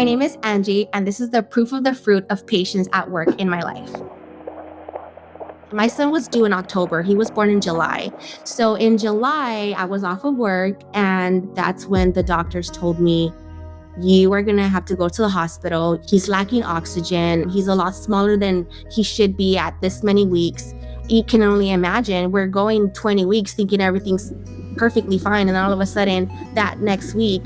My name is Angie, and this is the proof of the fruit of patience at work in my life. My son was due in October. He was born in July. So in July, I was off of work, and that's when the doctors told me, you are going to have to go to the hospital. He's lacking oxygen. He's a lot smaller than he should be at this many weeks. You can only imagine we're going 20 weeks thinking everything's perfectly fine. And all of a sudden that next week,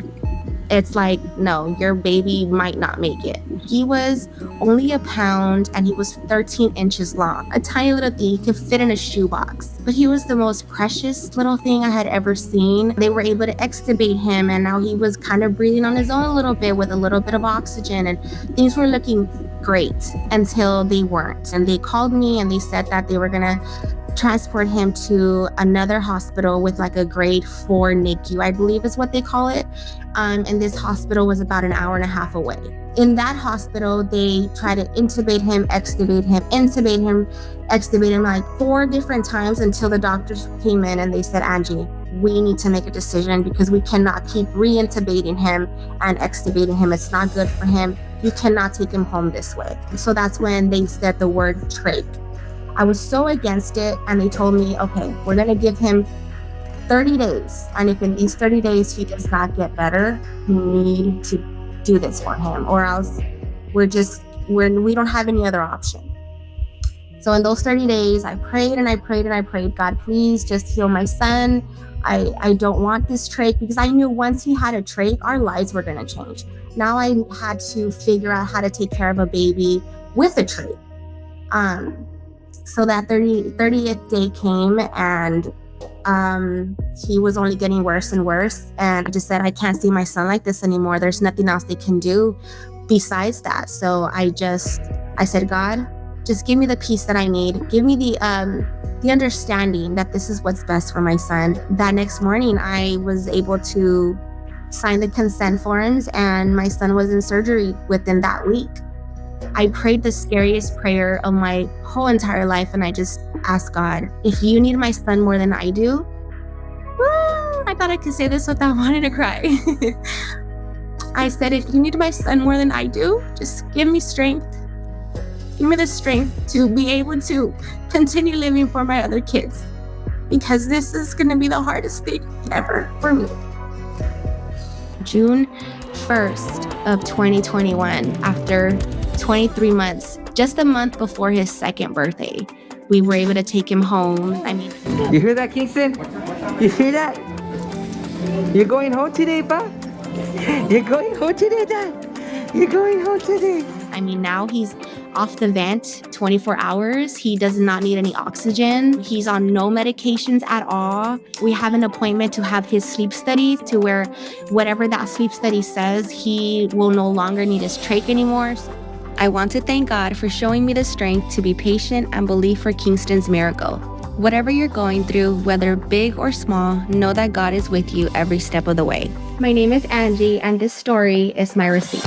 it's like, no, your baby might not make it. He was only a pound and he was 13 inches long. A tiny little thing he could fit in a shoebox. But he was the most precious little thing I had ever seen. They were able to extubate him, and now he was kind of breathing on his own a little bit with a little bit of oxygen, and things were looking great until they weren't. And they called me and they said that they were gonna transport him to another hospital with like a grade 4 NICU, I believe is what they call it. And this hospital was about an hour and a half away. In that hospital, they tried to intubate him, extubate him, intubate him, extubate him like 4 different times until the doctors came in and they said, Angie, we need to make a decision because we cannot keep re-intubating him and extubating him. It's not good for him. You cannot take him home this way. So that's when they said the word trach. I was so against it, and they told me, okay, we're going to give him 30 days. And if in these 30 days he does not get better, you need to do this for him, or else we don't have any other option. So in those 30 days, I prayed and I prayed and I prayed, God, please just heal my son. I don't want this trach, because I knew once he had a trach, our lives were going to change. Now I had to figure out how to take care of a baby with a trach. So that 30th day came, and he was only getting worse and worse. And I just said, I can't see my son like this anymore. There's nothing else they can do besides that. So I said, God, just give me the peace that I need. Give me the understanding that this is what's best for my son. That next morning, I was able to sign the consent forms, and my son was in surgery within that week. I prayed the scariest prayer of my whole entire life, and I just asked God, if you need my son more than I do, I thought I could say this without wanting to cry. I said, if you need my son more than I do, just give me strength. Give me the strength to be able to continue living for my other kids, because this is going to be the hardest thing ever for me. June 1st of 2021, after 23 months, just a month before his 2nd birthday, we were able to take him home. You hear that, Kingston? You hear that? You're going home today, pa? You're going home today, Dad? You're going home today? Now he's off the vent 24 hours. He does not need any oxygen. He's on no medications at all. We have an appointment to have his sleep study, to where whatever that sleep study says, he will no longer need his trach anymore. I want to thank God for showing me the strength to be patient and believe for Kingston's miracle. Whatever you're going through, whether big or small, know that God is with you every step of the way. My name is Angie, and this story is my receipt.